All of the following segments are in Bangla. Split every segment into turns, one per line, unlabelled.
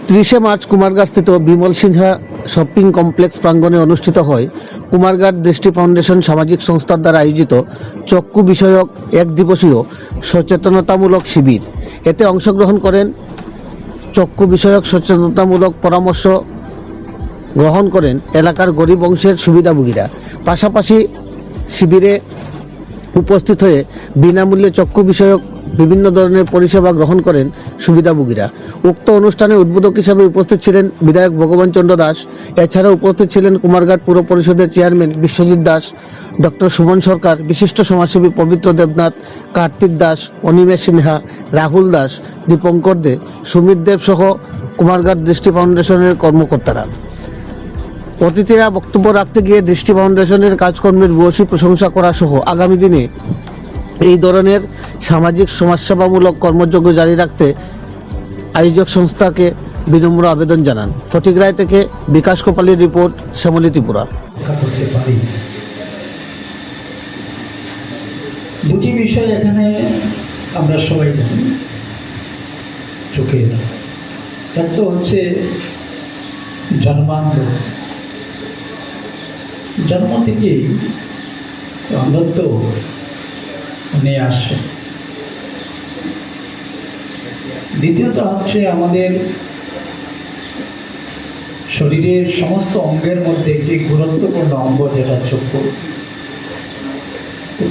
30 মার্চ কুমারঘাটস্থিত বিমল সিনহা শপিং কমপ্লেক্স প্রাঙ্গণে অনুষ্ঠিত হয় কুমারঘাট দৃষ্টি ফাউন্ডেশন সামাজিক সংস্থার দ্বারা আয়োজিত চক্ষু বিষয়ক এক দিবসীয় সচেতনতামূলক শিবির। এতে অংশগ্রহণ করেন চক্ষু বিষয়ক সচেতনতামূলক পরামর্শ গ্রহণ করেন এলাকার গরিব অংশের সুবিধাভোগীরা। পাশাপাশি শিবিরে উপস্থিত হয়ে বিনামূল্যে চক্ষু বিষয়ক বিভিন্ন ধরনের পরিষেবা গ্রহণ করেন সুবিধাভোগীরা। উক্ত অনুষ্ঠানে উদ্বোধক হিসেবে উপস্থিত ছিলেন বিধায়ক ভগবান চন্দ্র দাস। এছাড়াও উপস্থিত ছিলেন কুমারঘাট পুর পরিষদের চেয়ারম্যান বিশ্বজিৎ দাস, ডক্টর সুমন সরকার, বিশিষ্ট সমাজসেবী পবিত্র দেবনাথ, কার্তিক দাস, অনিমেষ সিনহা, রাহুল দাস, দীপঙ্কর দে, সুমিত দেব সহ কুমারঘাট দৃষ্টি ফাউন্ডেশনের কর্মকর্তারা। অতিথিরা বক্তব্য রাখতে গিয়ে দৃষ্টি ফাউন্ডেশনের কাজকর্মের ভূয়সী প্রশংসা করা সহ আগামী দিনে এই ধরনের সামাজিক সমাজসেবামূলক কর্মযজ্ঞ জারি রাখতে আয়োজক সংস্থাকে বিনম্র আবেদন জানান। ফটিকরায় থেকে বিকাশ কোপালীর রিপোর্ট, শ্যামলী ত্রিপুরা।
দুটি বিষয় এখানে আমরা সবাই জানি চোখে। একটা হচ্ছে জন্ম থেকেই অন্ধত্ব নিয়ে আসছে। দ্বিতীয়ত হচ্ছে আমাদের শরীরের সমস্ত অঙ্গের মধ্যে একটি গুরুত্বপূর্ণ অঙ্গ যেটা চক্ষু,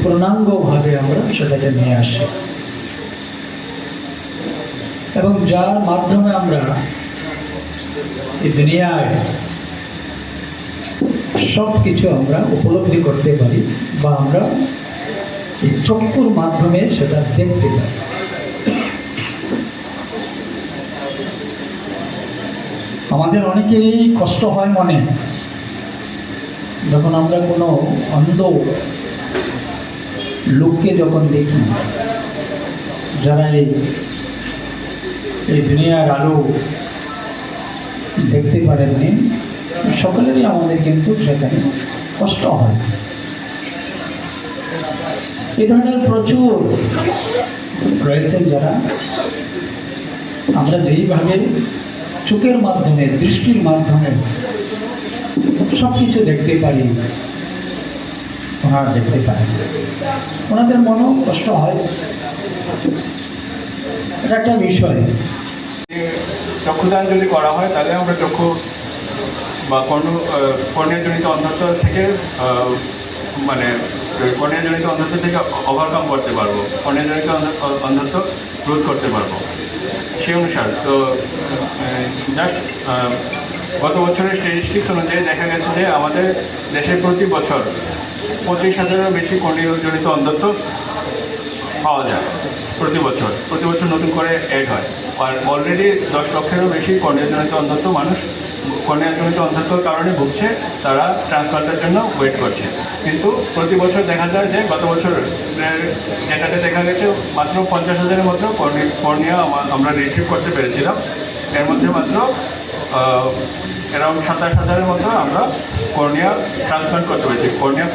পূর্ণাঙ্গভাবে আমরা সেটাকে নিয়ে আসি এবং যার মাধ্যমে আমরা এই দুনিয়ায় সব কিছু আমরা উপলব্ধি করতে পারি বা আমরা এই চক্ষুর মাধ্যমে সেটা দেখতে পারি। আমাদের অনেকেরই কষ্ট হয় মনে যখন আমরা কোনো অন্ধ লোককে যখন দেখি, যারা এই দুনিয়ার আলো দেখতে পারেননি, সকলেরই আমাদের কিন্তু সেখানে কষ্ট হয়। এই ধরনের প্রচুর রয়েছেন যারা আমরা যেইভাবে চোখের মাধ্যমে, দৃষ্টির মাধ্যমে সব কিছু দেখতে পারি, ওনারা দেখতে পারেন, ওনাদের মনও কষ্ট হয়। এটা একটা বিষয়।
চক্ষুদান যদি করা হয় তাহলে আমরা চক্ষু বা কর্নিয়াজনিত অন্ধত্ব থেকে কর্নিয়াজনিত অন্ধত্ব থেকে ওভারকাম করতে পারবো, কর্নিয়াজনিত অন্ধত্ব রোধ করতে পারবো। সেই অনুসার তো জাস্ট গত বছরের স্ট্যাটিস্টিক্স অনুযায়ী দেখা গেছে যে আমাদের দেশে প্রতি বছর 25,000-এরও বেশি কর্নিয়াজনিত অন্ধত্ব পাওয়া যায়। প্রতি বছর নতুন করে অ্যাড হয়। আর অলরেডি 10 লক্ষেরও বেশি কর্নিয়াজনিত অন্ধত্ব মানুষ কর্নিয়াজনিত অন্ধত্বর কারণে ভুগছে, তারা ট্রান্সপ্লান্টের জন্য ওয়েট করছে। কিন্তু প্রতি বছর দেখা যায় যে গত বছরের যেটাতে দেখা গেছে মাত্র 50,000-এর মতো কর্নিয়া আমরা রিসিভ করতে পেরেছিলাম। এর মধ্যে মাত্র অ্যারাউন্ড 27,000-এর মতো আমরা কর্নিয়া ট্রান্সপ্লান্ট করতে পেরেছি। কর্নিয়া